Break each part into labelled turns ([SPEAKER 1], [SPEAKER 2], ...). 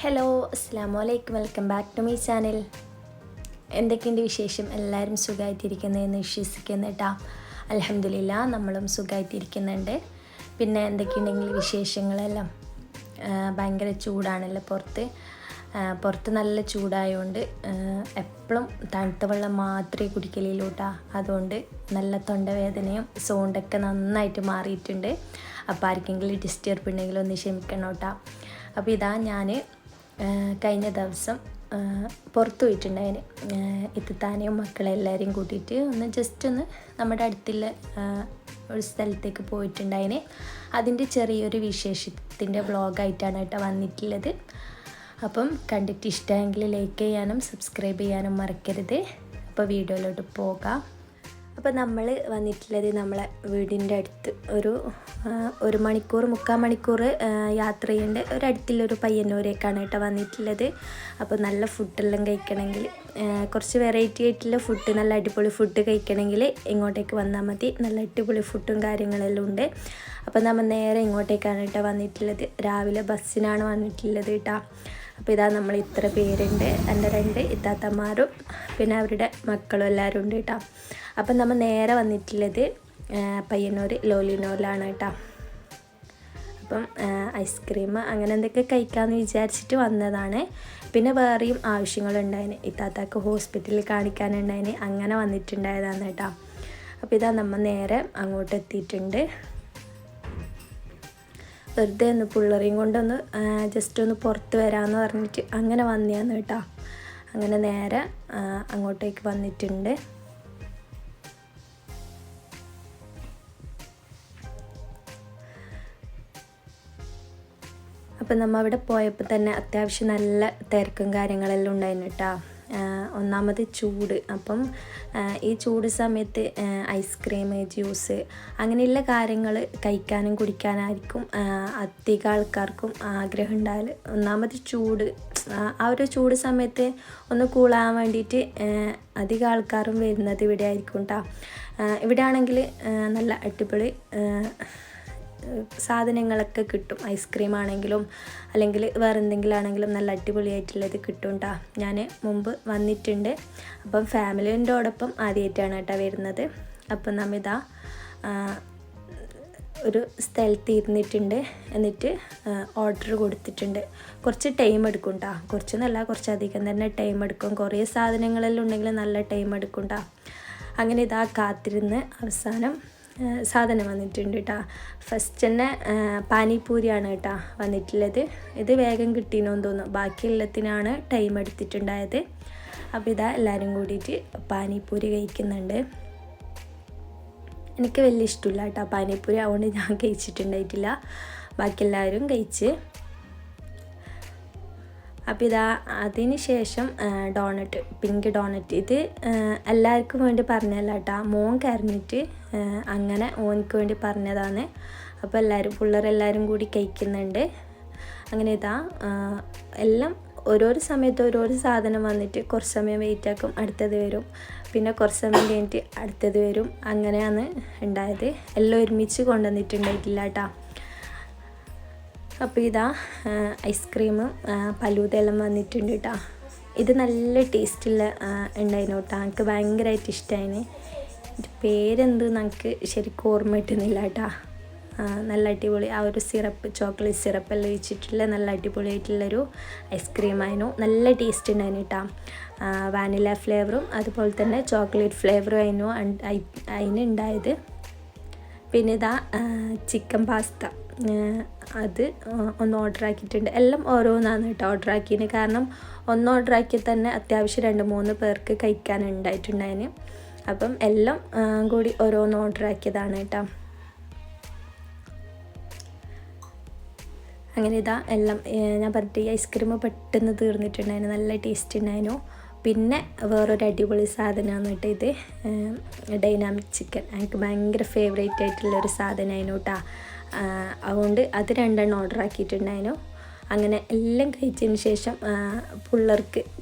[SPEAKER 1] Hello അസ്സാം വലൈക്കും, welcome back to my channel. എന്തൊക്കെയുണ്ട് വിശേഷം? എല്ലാവരും സുഖമായിട്ടിരിക്കുന്നതെന്ന് വിശ്വസിക്കുന്നു കേട്ടോ. അൽഹംദുലില്ലാ, നമ്മളും സുഖമായിട്ടിരിക്കുന്നുണ്ട്. പിന്നെ എന്തൊക്കെയുണ്ടെങ്കിൽ വിശേഷങ്ങളെല്ലാം ഭയങ്കര ചൂടാണല്ലോ പുറത്ത് നല്ല ചൂടായതുകൊണ്ട് എപ്പോഴും തണുത്ത വെള്ളം മാത്രമേ കുടിക്കലുള്ളൂട്ടാ. അതുകൊണ്ട് നല്ല തൊണ്ടവേദനയും സൗണ്ടൊക്കെ നന്നായിട്ട് മാറിയിട്ടുണ്ട്. അപ്പോൾ ആർക്കെങ്കിലും ഡിസ്റ്റർബ് ഉണ്ടെങ്കിൽ ഒന്ന് ക്ഷമിക്കണം കേട്ടോ. അപ്പോൾ ഇതാ ഞാൻ കഴിഞ്ഞ ദിവസം പുറത്ത് പോയിട്ടുണ്ടായിന്. ഇത്താനെയും മക്കളെല്ലാവരെയും കൂട്ടിയിട്ട് ജസ്റ്റ് ഒന്ന് നമ്മുടെ അടുത്തുള്ള ഒരു സ്ഥലത്തേക്ക് പോയിട്ടുണ്ടായിന്. അതിൻ്റെ ചെറിയൊരു വിശേഷത്തിൻ്റെ വ്ളോഗായിട്ടാണ് കേട്ടോ വന്നിട്ടുള്ളത്. അപ്പം കണ്ടിട്ട് ഇഷ്ടമെങ്കിൽ ലൈക്ക് ചെയ്യാനും സബ്സ്ക്രൈബ് ചെയ്യാനും മറക്കരുത്. അപ്പോൾ വീഡിയോയിലോട്ട് പോകാം. അപ്പോൾ നമ്മൾ വന്നിട്ടുള്ളത് നമ്മളെ വീടിൻ്റെ അടുത്ത് ഒരു മണിക്കൂർ 3/4 മണിക്കൂർ യാത്ര ചെയ്യേണ്ട ഒരടുത്തുള്ളൊരു പയ്യന്നൂരേക്കാണ് കേട്ടോ വന്നിട്ടുള്ളത്. അപ്പോൾ നല്ല ഫുഡെല്ലാം കഴിക്കണമെങ്കിൽ, കുറച്ച് വെറൈറ്റി ആയിട്ടുള്ള ഫുഡ്, നല്ല അടിപൊളി ഫുഡ് കഴിക്കണമെങ്കിൽ ഇങ്ങോട്ടേക്ക് വന്നാൽ മതി. നല്ല അടിപൊളി ഫുഡും കാര്യങ്ങളെല്ലാം ഉണ്ട്. അപ്പോൾ നമ്മൾ നേരെ ഇങ്ങോട്ടേക്കാണ് കേട്ടോ വന്നിട്ടുള്ളത്. രാവിലെ ബസ്സിനാണ് വന്നിട്ടുള്ളത് കേട്ടോ. അപ്പോൾ ഇതാ നമ്മൾ ഇത്ര പേരുണ്ട്. എൻ്റെ 2 ഇത്താത്തമാരും പിന്നെ അവരുടെ മക്കളും എല്ലാവരും ഉണ്ട് കേട്ടോ. അപ്പം നമ്മൾ നേരെ വന്നിട്ടുള്ളത് പയ്യന്നൂർ ലോലിനോലാണ് കേട്ടോ. അപ്പം ഐസ്ക്രീം അങ്ങനെ എന്തൊക്കെ കഴിക്കാമെന്ന് വിചാരിച്ചിട്ട് വന്നതാണ്. പിന്നെ വേറെയും ആവശ്യങ്ങളുണ്ടായിന്. ഇത്താത്താക്ക് ഹോസ്പിറ്റലിൽ കാണിക്കാനുണ്ടായിന്, അങ്ങനെ വന്നിട്ടുണ്ടായതാണ് കേട്ടോ. അപ്പോൾ ഇതാ നമ്മൾ നേരെ അങ്ങോട്ട് എത്തിയിട്ടുണ്ട്. വെറുതെ ഒന്ന് പിള്ളേരെയും കൊണ്ടൊന്ന് ജസ്റ്റ് ഒന്ന് പുറത്ത് വരാമെന്ന് പറഞ്ഞിട്ട് അങ്ങനെ വന്നതാണ് കേട്ടോ. അങ്ങനെ നേരെ അങ്ങോട്ടേക്ക് വന്നിട്ടുണ്ട്. അപ്പം നമ്മൾ അവിടെ പോയപ്പോൾ തന്നെ അത്യാവശ്യം നല്ല തിരക്കും കാര്യങ്ങളെല്ലാം ഉണ്ടായിരുന്നു കേട്ടോ. ഒന്നാമത് ചൂട്. അപ്പം ഈ ചൂട് സമയത്ത് ഐസ്ക്രീം, ജ്യൂസ് അങ്ങനെയുള്ള കാര്യങ്ങൾ കഴിക്കാനും കുടിക്കാനായിരിക്കും അധികം ആൾക്കാർക്കും ആഗ്രഹം ഉണ്ടായാൽ. ഒന്നാമത് ചൂട്, ആ ഒരു ചൂട് സമയത്ത് ഒന്ന് കൂളാൻ വേണ്ടിയിട്ട് അധികം ആൾക്കാരും വരുന്നത് ഇവിടെ ആയിരിക്കും കേട്ടോ. ഇവിടെ ആണെങ്കിൽ നല്ല അടിപൊളി സാധനങ്ങളൊക്കെ കിട്ടും. ഐസ്ക്രീം ആണെങ്കിലും അല്ലെങ്കിൽ വേറെ എന്തെങ്കിലും ആണെങ്കിലും നല്ല അടിപൊളിയായിട്ടുള്ളത് കിട്ടും കേട്ടോ. ഞാൻ മുമ്പ് വന്നിട്ടുണ്ട്. അപ്പം ഫാമിലിൻ്റോടൊപ്പം ആദ്യമായിട്ടാണ് കേട്ടോ വരുന്നത്. അപ്പം നമ്മിതാ ഒരു സ്ഥലത്ത് ഇരുന്നിട്ടുണ്ട്. എന്നിട്ട് ഓർഡർ കൊടുത്തിട്ടുണ്ട്. കുറച്ച് ടൈം എടുക്കും കേട്ടോ. കുറച്ചൊന്നല്ല, കുറച്ചധികം തന്നെ ടൈം എടുക്കും. കുറേ സാധനങ്ങളെല്ലാം ഉണ്ടെങ്കിൽ നല്ല ടൈം എടുക്കും കേട്ടോ. അങ്ങനെ ഇതാ കാത്തിരുന്ന് അവസാനം സാധനം വന്നിട്ടുണ്ട് കേട്ടോ. ഫസ്റ്റ് തന്നെ പാനിപൂരിയാണ് കേട്ടോ വന്നിട്ടുള്ളത്. ഇത് വേഗം കിട്ടിയെന്ന് തോന്നുന്നു. ബാക്കിയുള്ളതിനാണ് ടൈം എടുത്തിട്ടുണ്ടായത്. അപ്പോൾ ഇതാ എല്ലാവരും കൂടിയിട്ട് പാനിപൂരി കഴിക്കുന്നുണ്ട്. എനിക്ക് വലിയ ഇഷ്ടമില്ല കേട്ടോ പാനിപൂരി, അതുകൊണ്ട് ഞാൻ കഴിച്ചിട്ടുണ്ടായിട്ടില്ല. ബാക്കി എല്ലാവരും കഴിച്ച്. അപ്പോൾ ഇതാ അതിന് ശേഷം ഡോണറ്റ്, പിങ്ക് ഡോണറ്റ്. ഇത് എല്ലാവർക്കും വേണ്ടി പറഞ്ഞതല്ല കേട്ടോ. മോൻ കരഞ്ഞിട്ട് അങ്ങനെ ഓനിക്ക് വേണ്ടി പറഞ്ഞതാണ്. അപ്പോൾ പിള്ളേരെല്ലാവരും കൂടി കഴിക്കുന്നുണ്ട്. അങ്ങനെ ഇതാ എല്ലാം ഓരോരോ സമയത്ത് ഓരോരോ സാധനം വന്നിട്ട് കുറച്ച് സമയം വെയിറ്റ് ആക്കും, അടുത്തത് വരും. പിന്നെ കുറച്ച് സമയം കഴിഞ്ഞിട്ട് അടുത്തത് വരും. അങ്ങനെയാണ് ഉണ്ടായത്. എല്ലാം ഒരുമിച്ച് കൊണ്ടുവന്നിട്ടുണ്ടായിട്ടില്ല കേട്ടോ. അപ്പോൾ ഇതാ ഐസ്ക്രീമും ഫലൂദയെല്ലാം വന്നിട്ടുണ്ട് കേട്ടോ. ഇത് നല്ല ടേസ്റ്റുള്ള ഉണ്ടായിരുന്നു കേട്ടോ. എനിക്ക് ഭയങ്കരമായിട്ട് ഇഷ്ടമായിന്. ഇതിൻ്റെ പേരെന്ത് നമുക്ക് ശരിക്കും ഓർമ്മ കിട്ടുന്നില്ല കേട്ടോ. നല്ല അടിപൊളി ആ ഒരു സിറപ്പ്, ചോക്ലേറ്റ് സിറപ്പെല്ലാം ഒഴിച്ചിട്ടുള്ള നല്ല അടിപൊളിയായിട്ടുള്ളൊരു ഐസ്ക്രീമായിരുന്നു. നല്ല ടേസ്റ്റ് ഉണ്ടായിരുന്നു കേട്ടോ. വാനില ഫ്ലേവറും അതുപോലെ തന്നെ ചോക്ലേറ്റ് ഫ്ലേവറും ആയിരുന്നു അതിനുണ്ടായത്. പിന്നെ ഇതാ ചിക്കൻ പാസ്ത, അത് ഒന്ന് ഓർഡർ ആക്കിയിട്ടുണ്ട്. എല്ലാം ഓരോന്നാണ് കേട്ടോ ഓർഡർ ആക്കിയത്. കാരണം ഒന്ന് ഓർഡർ ആക്കിയാൽ തന്നെ അത്യാവശ്യം 2-3 പേർക്ക് കഴിക്കാനുണ്ടായിട്ടുണ്ടായിന്. അപ്പം എല്ലാം കൂടി ഓരോന്ന് ഓർഡർ ആക്കിയതാണ് കേട്ടോ. അങ്ങനെ ഇതാ എല്ലാം ഞാൻ പറഞ്ഞിട്ട് ഈ ഐസ്ക്രീം പെട്ടെന്ന് തീർന്നിട്ടുണ്ടായിരുന്നു. നല്ല ടേസ്റ്റ് ഉണ്ടായിരുന്നു. പിന്നെ വേറൊരു അടിപൊളി സാധനമാണ് കേട്ടോ ഇത്, ഡൈനാമിക് ചിക്കൻ. എനിക്ക് ഭയങ്കര ഫേവറേറ്റ് ആയിട്ടുള്ളൊരു സാധനമായിരുന്നു കേട്ടോ. അതുകൊണ്ട് അത് 2 ഓർഡർ ആക്കിയിട്ടുണ്ടായിരുന്നു. അങ്ങനെ എല്ലാം കഴിച്ചതിന് ശേഷം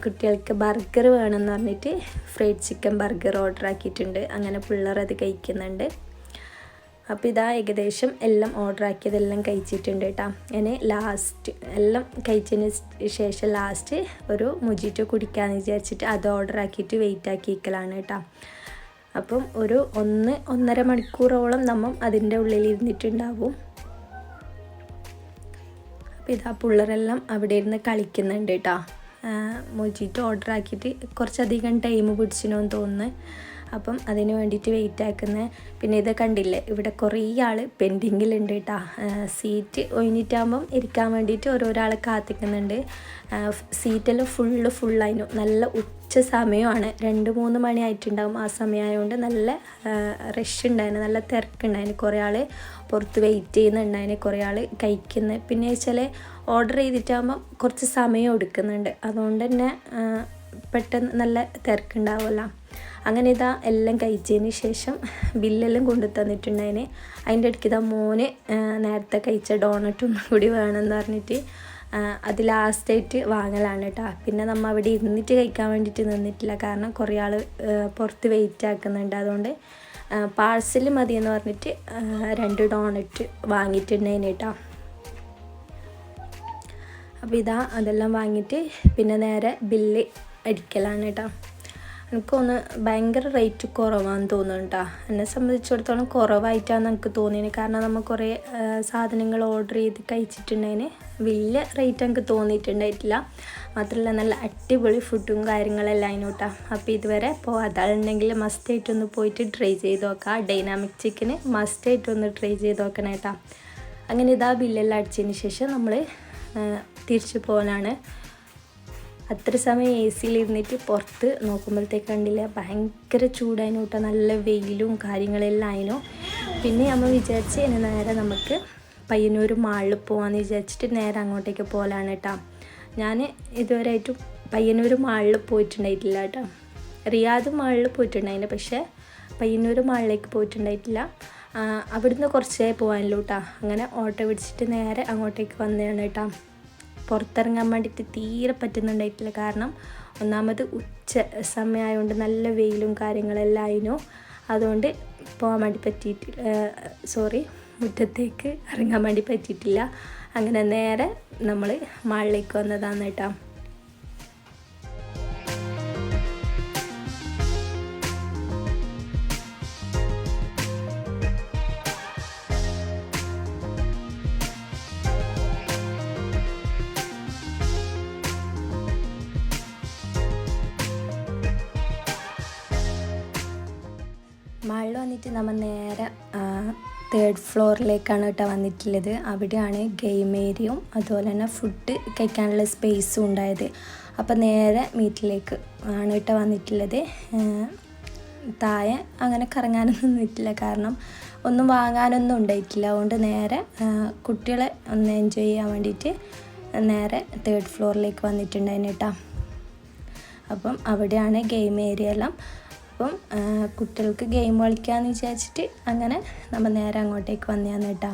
[SPEAKER 1] കുട്ടികൾക്ക് ബർഗർ വേണമെന്ന് പറഞ്ഞിട്ട് ഫ്രൈഡ് ചിക്കൻ ബർഗർ ഓർഡർ ആക്കിയിട്ടുണ്ട്. അങ്ങനെ പിള്ളേർ അത് കഴിക്കുന്നുണ്ട്. അപ്പോൾ ഇതാ ഏകദേശം എല്ലാം ഓർഡർ ആക്കിയതെല്ലാം കഴിച്ചിട്ടുണ്ട് കേട്ടോ. ഇനി ലാസ്റ്റ് എല്ലാം കഴിച്ചതിന് ശേഷം ലാസ്റ്റ് ഒരു മൊജിറ്റോ കുടിക്കാമെന്ന് വിചാരിച്ചിട്ട് അത് ഓർഡർ ആക്കിയിട്ട് വെയിറ്റ് ആക്കിയിരിക്കലാണ് കേട്ടോ. അപ്പം ഒരു 1-1.5 മണിക്കൂറോളം നമ്മൾ അതിൻ്റെ ഉള്ളിൽ ഇരുന്നിട്ടുണ്ടാവും. അപ്പോൾ ഇതാ പിള്ളേരെല്ലാം അവിടെ ഇരുന്ന് കളിക്കുന്നുണ്ട് കേട്ടോ. മൊജിറ്റോ ഓർഡർ ആക്കിയിട്ട് കുറച്ചധികം ടൈം പിടിച്ചിനോന്ന് തോന്നുന്നു. അപ്പം അതിന് വേണ്ടിയിട്ട് വെയിറ്റ് ആക്കുന്നത്. പിന്നെ ഇത് കണ്ടില്ലേ, ഇവിടെ കുറേ ആൾ പെൻഡിങ്ങിലുണ്ട് കേട്ടോ. സീറ്റ് ഒഴിഞ്ഞിട്ടാകുമ്പം ഇരിക്കാൻ വേണ്ടിയിട്ട് ഓരോരാൾ കാത്തിക്കുന്നുണ്ട്. സീറ്റെല്ലാം ഫുള്ളായിരുന്നു. നല്ല ഉച്ച സമയമാണ്, 2-3 മണി ആയിട്ടുണ്ടാകും. ആ സമയമായതുകൊണ്ട് നല്ല റഷ് ഉണ്ടായിരുന്നു, നല്ല തിരക്കുണ്ടായിരുന്നു. കുറേ ആൾ പുറത്ത് വെയിറ്റ് ചെയ്യുന്നുണ്ടായിരുന്നു, കുറേ ആൾ കഴിക്കുന്നത്. പിന്നെ വെച്ചാൽ ഓർഡർ ചെയ്തിട്ടാകുമ്പോൾ കുറച്ച് സമയം എടുക്കുന്നുണ്ട്, അതുകൊണ്ട് തന്നെ പെട്ടെന്ന് നല്ല തിരക്കുണ്ടാവുമല്ലോ. അങ്ങനെ ഇതാ എല്ലാം കഴിച്ചതിന് ശേഷം ബില്ലെല്ലാം കൊണ്ടു തന്നിട്ടുണ്ടായിന്. അതിൻ്റെ ഇടയ്ക്ക് ഇതാ മോന് നേരത്തെ കഴിച്ച ഡോണറ്റൊന്നും കൂടി വേണമെന്ന് പറഞ്ഞിട്ട് അത് ലാസ്റ്റായിട്ട് വാങ്ങലാണ് കേട്ടോ. പിന്നെ നമ്മൾ അവിടെ ഇരുന്നിട്ട് കഴിക്കാൻ വേണ്ടിയിട്ട് നിന്നിട്ടില്ല, കാരണം കുറേ ആൾ പുറത്ത് വെയിറ്റ് ആക്കുന്നുണ്ട്. അതുകൊണ്ട് പാഴ്സൽ മതിയെന്ന് പറഞ്ഞിട്ട് 2 ഡോണറ്റ് വാങ്ങിയിട്ടുണ്ടായിന് കേട്ടോ. അപ്പോൾ ഇതാ അതെല്ലാം വാങ്ങിയിട്ട് പിന്നെ നേരെ ബില്ല് അടിക്കലാണ് കേട്ടോ. എനിക്കൊന്ന് ഭയങ്കര റേറ്റ് കുറവാണെന്ന് തോന്നുന്നു കേട്ടോ. എന്നെ സംബന്ധിച്ചിടത്തോളം കുറവായിട്ടാണ് എനിക്ക് തോന്നിയത്, കാരണം നമ്മൾ കുറേ സാധനങ്ങൾ ഓർഡർ ചെയ്ത് കഴിച്ചിട്ടുണ്ടതിന് വലിയ റേറ്റ് എനിക്ക് തോന്നിയിട്ടുണ്ടായിട്ടില്ല. മാത്രമല്ല നല്ല അടിപൊളി ഫുഡും കാര്യങ്ങളെല്ലാം അതിന് കേട്ടോ. അപ്പോൾ ഇതുവരെ പോകാതാളുണ്ടെങ്കിൽ മസ്റ്റായിട്ടൊന്ന് പോയിട്ട് ട്രൈ ചെയ്ത് നോക്കാം. ഡൈനാമിക് ചിക്കന് മസ്റ്റായിട്ടൊന്ന് ട്രൈ ചെയ്ത് നോക്കണം കേട്ടോ. അങ്ങനെ ഇതാ ബില്ലെല്ലാം അടിച്ചതിന് ശേഷം നമ്മൾ തിരിച്ചു പോകാനാണ്. അത്ര സമയം എ സിയിലിരുന്നിട്ട് പുറത്ത് നോക്കുമ്പോഴത്തേക്ക് കണ്ടില്ല, ഭയങ്കര ചൂടായിരുന്നു കേട്ടോ. നല്ല വെയിലും കാര്യങ്ങളെല്ലാം ആയിരുന്നു. പിന്നെ നമ്മൾ വിചാരിച്ച് ഇനി നേരെ നമുക്ക് പയ്യന്നൂർ മാളിൽ പോകാമെന്ന് വിചാരിച്ചിട്ട് നേരെ അങ്ങോട്ടേക്ക് പോകലാണ് കേട്ടോ. ഞാൻ ഇതുവരെയായിട്ടും പയ്യന്നൂർ മാളിൽ പോയിട്ടുണ്ടായിട്ടില്ല കേട്ടോ. റിയാദ് മാളിൽ പോയിട്ടുണ്ടായിരുന്നു, പക്ഷേ പയ്യന്നൂർ മാളിലേക്ക് പോയിട്ടുണ്ടായിട്ടില്ല. അവിടുന്ന് കുറച്ചേ പോകാനുള്ളൂ കേട്ടോ. അങ്ങനെ ഓട്ടോ പിടിച്ചിട്ട് നേരെ അങ്ങോട്ടേക്ക് വന്നതാണ് കേട്ടോ. പുറത്തിറങ്ങാൻ വേണ്ടിയിട്ട് തീരെ പറ്റുന്നുണ്ടായിട്ടില്ല, കാരണം ഒന്നാമത് ഉച്ച സമയമായതുകൊണ്ട് നല്ല വെയിലും കാര്യങ്ങളെല്ലാം ആയിരുന്നു. അതുകൊണ്ട് പോകാൻ വേണ്ടി പറ്റിയിട്ടില്ല, മുറ്റത്തേക്ക് ഇറങ്ങാൻ വേണ്ടി പറ്റിയിട്ടില്ല. അങ്ങനെ നേരെ നമ്മൾ മാളിലേക്ക് വന്നതാണ് കേട്ടോ. മാളിൽ വന്നിട്ട് നമ്മൾ നേരെ 3rd ഫ്ലോറിലേക്കാണ് കേട്ടോ വന്നിട്ടുള്ളത്. അവിടെയാണ് ഗെയിം ഏരിയയും അതുപോലെ തന്നെ ഫുഡ് കഴിക്കാനുള്ള സ്പേസും ഉണ്ടായത്. അപ്പോൾ നേരെ മീറ്റിലേക്ക് ആണ് കേട്ടോ വന്നിട്ടുള്ളത്. താഴെ അങ്ങനെ കറങ്ങാനൊന്നും നിന്നിട്ടില്ല, കാരണം ഒന്നും വാങ്ങാനൊന്നും ഉണ്ടായിട്ടില്ല. അതുകൊണ്ട് നേരെ കുട്ടികളെ ഒന്ന് എൻജോയ് ചെയ്യാൻ വേണ്ടിയിട്ട് നേരെ 3rd ഫ്ലോറിലേക്ക് വന്നിട്ടുണ്ടായിരുന്നു കേട്ടോ. അപ്പം അവിടെയാണ് ഗെയിം ഏരിയ എല്ലാം. അപ്പം കുട്ടികൾക്ക് ഗെയിം കളിക്കാമെന്ന് വിചാരിച്ചിട്ട് അങ്ങനെ നമ്മൾ നേരെ അങ്ങോട്ടേക്ക് വന്നതാണ് കേട്ടോ.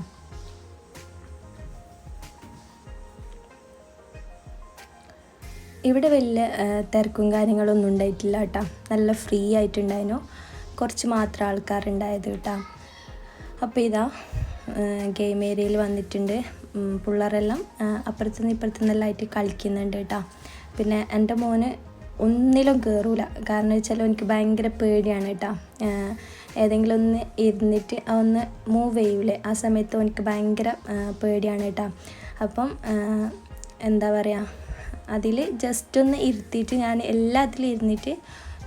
[SPEAKER 1] ഇവിടെ വലിയ തിരക്കും കാര്യങ്ങളൊന്നും ഉണ്ടായിട്ടില്ല കേട്ടോ. നല്ല ഫ്രീ ആയിട്ടുണ്ടായിരുന്നു, കുറച്ച് മാത്രം ആൾക്കാരുണ്ടായത് കേട്ടോ. അപ്പോൾ ഇതാ ഗെയിം ഏരിയയിൽ വന്നിട്ടുണ്ട്. പിള്ളേരെല്ലാം അപ്പുറത്തുനിന്ന് ഇപ്പുറത്തുനിന്നെല്ലാം ആയിട്ട് കളിക്കുന്നുണ്ട് കേട്ടോ. പിന്നെ എൻ്റെ മോന് ഒന്നിലും കയറൂല, കാരണം വെച്ചാൽ എനിക്ക് ഭയങ്കര പേടിയാണ് കേട്ടോ. ഏതെങ്കിലും ഒന്ന് ഇരുന്നിട്ട് ഒന്ന് മൂവ് ചെയ്യൂലേ, ആ സമയത്ത് എനിക്ക് ഭയങ്കര പേടിയാണ് കേട്ടോ. അപ്പം എന്താ പറയുക, അതിൽ ജസ്റ്റ് ഒന്ന് ഇരുത്തിയിട്ട് ഞാൻ എല്ലാത്തിലും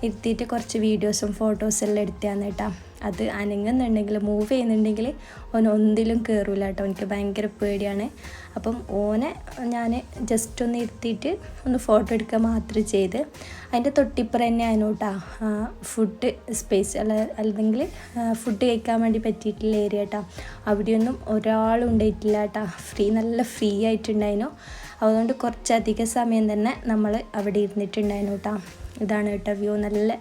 [SPEAKER 1] ഇരുത്തിയിട്ട് കുറച്ച് വീഡിയോസും ഫോട്ടോസെല്ലാം എടുത്തതാണ് കേട്ടോ. അത് അനങ്ങുന്നുണ്ടെങ്കിൽ മൂവ് ചെയ്യുന്നുണ്ടെങ്കിൽ ഒന്നിലും കയറൂല കേട്ടോ. എനിക്ക് ഭയങ്കര പേടിയാണ്. അപ്പം ഓനെ ഞാൻ ജസ്റ്റ് ഒന്ന് ഇരുത്തിയിട്ട് ഒന്ന് ഫോട്ടോ എടുക്കുക മാത്രം ചെയ്ത്. അതിൻ്റെ തൊട്ടിപ്പുറം തന്നെയാണ് കേട്ടോ ഫുഡ് സ്പേസ്, അല്ലെങ്കിൽ ഫുഡ് കഴിക്കാൻ വേണ്ടി പറ്റിയിട്ടുള്ള ഏരിയ കേട്ടോ. അവിടെയൊന്നും ഒരാളും ഉണ്ടായിട്ടില്ല കേട്ടോ. നല്ല ഫ്രീ ആയിട്ടുണ്ടായിരുന്നു. അതുകൊണ്ട് കുറച്ചധികം സമയം തന്നെ നമ്മൾ അവിടെ ഇരുന്നിട്ടുണ്ടായിരുന്നു കേട്ടോ. ഇതാണ് കേട്ടോ വ്യൂ. നല്ല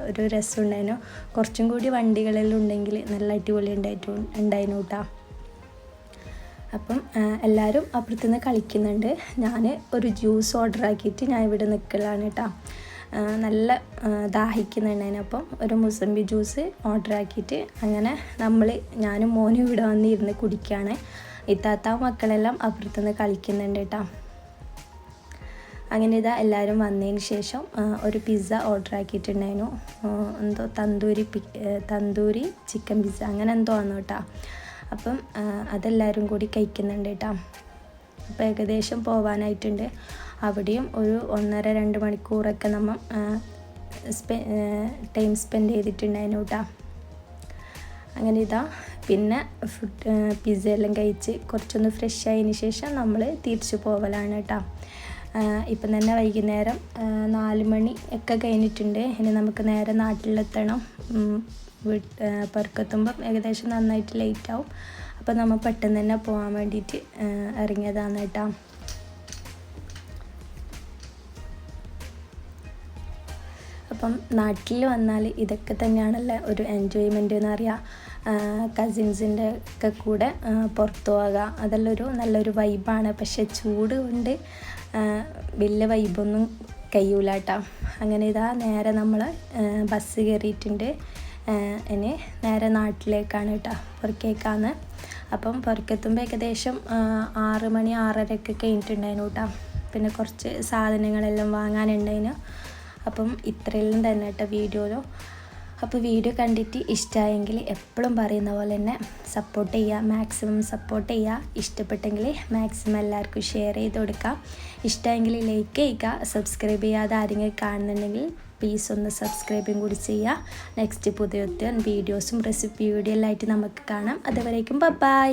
[SPEAKER 1] ഒരു രസമുണ്ടായിരുന്നു. കുറച്ചും കൂടി വണ്ടികളെല്ലാം ഉണ്ടെങ്കിൽ നല്ല അടിപൊളി ഉണ്ടായിരുന്നു കേട്ടോ. അപ്പം എല്ലാവരും അപ്പുറത്തുനിന്ന് കളിക്കുന്നുണ്ട്. ഞാൻ ഒരു ജ്യൂസ് ഓർഡർ ആക്കിയിട്ട് ഞാൻ ഇവിടെ നിൽക്കലാണ് കേട്ടോ. നല്ല ദാഹിക്കുന്നുണ്ടായിരുന്നു. അപ്പം ഒരു മുസമ്പി ജ്യൂസ് ഓർഡർ ആക്കിയിട്ട് അങ്ങനെ ഞാനും മോനും ഇവിടെ വന്നിരുന്ന് കുടിക്കുകയാണ്. ഇത്താത്ത മക്കളെല്ലാം അപ്പുറത്തുനിന്ന് കളിക്കുന്നുണ്ട് കേട്ടോ. അങ്ങനെ എല്ലാവരും വന്നതിന് ശേഷം ഒരു പിസ്സ ഓർഡർ ആക്കിയിട്ടുണ്ടായിരുന്നു. എന്തോ തന്തൂരി ചിക്കൻ പിസ്സ അങ്ങനെ എന്തോ ആണ് കേട്ടോ. അപ്പം അതെല്ലാവരും കൂടി കഴിക്കുന്നുണ്ട് കേട്ടോ. അപ്പോൾ ഏകദേശം പോവാനായിട്ടുണ്ട്. അവിടെയും ഒരു 1.5-2 മണിക്കൂറൊക്കെ നമ്മൾ ടൈം സ്പെൻഡ് ചെയ്തിട്ടുണ്ടായിരുന്നു കേട്ടോ. അങ്ങനെ പിന്നെ പിസ്സ എല്ലാം കഴിച്ച് കുറച്ചൊന്ന് ഫ്രഷ് ആയതിന് ശേഷം നമ്മൾ തിരിച്ചു പോവലാണ് കേട്ടോ. ഇപ്പം തന്നെ വൈകുന്നേരം 4 മണി ഒക്കെ കഴിഞ്ഞിട്ടുണ്ട്. ഇനി നമുക്ക് നേരെ നാട്ടിലെത്തണം. പുറത്തെത്തുമ്പം ഏകദേശം നന്നായിട്ട് ലേറ്റ് ആവും. അപ്പോൾ നമ്മൾ പെട്ടെന്ന് തന്നെ പോകാൻ വേണ്ടിയിട്ട് ഇറങ്ങിയതാണ് കേട്ടോ. അപ്പം നാട്ടിൽ വന്നാൽ ഇതൊക്കെ തന്നെയാണല്ലോ ഒരു എൻജോയ്മെൻ്റ് എന്ന് പറയുക. കസിൻസിൻ്റെ ഒക്കെ കൂടെ പുറത്തു പോകുക അതെല്ലാം നല്ലൊരു വൈബാണ്. പക്ഷെ ചൂട് കൊണ്ട് വലിയ വൈബൊന്നും കഴിയൂല കേട്ടോ. അങ്ങനെ നേരെ നമ്മൾ ബസ് കയറിയിട്ടുണ്ട്. ഇനി നേരെ നാട്ടിലേക്കാണ് കേട്ടോ, പുറക്കേക്കാണ്. അപ്പം പുറക്കെത്തുമ്പോൾ ഏകദേശം 6 മണി 6:30 കഴിഞ്ഞിട്ടുണ്ടായിരുന്നു കേട്ടോ. പിന്നെ കുറച്ച് സാധനങ്ങളെല്ലാം വാങ്ങാനുണ്ടായിരുന്നു. അപ്പം ഇത്രയെല്ലാം തന്നെ കേട്ടോ വീഡിയോയിലോ. അപ്പോൾ വീഡിയോ കണ്ടിട്ട് ഇഷ്ടമായെങ്കിൽ എപ്പോഴും പറയുന്ന പോലെ തന്നെ സപ്പോർട്ട് ചെയ്യുക, മാക്സിമം സപ്പോർട്ട് ചെയ്യുക. ഇഷ്ടപ്പെട്ടെങ്കിൽ മാക്സിമം എല്ലാവർക്കും ഷെയർ ചെയ്ത് കൊടുക്കുക. ഇഷ്ടമെങ്കിൽ ലൈക്ക് ചെയ്യുക. സബ്സ്ക്രൈബ് ചെയ്യാതെ ആരെങ്കിലും കാണുന്നുണ്ടെങ്കിൽ പ്ലീസ് ഒന്ന് സബ്സ്ക്രൈബും കൂടി ചെയ്യുക. നെക്സ്റ്റ് പുതിയ വീഡിയോസും റെസിപ്പി വീഡിയോ എല്ലായിട്ട് നമുക്ക് കാണാം. അതുവരേക്കും ബൈ.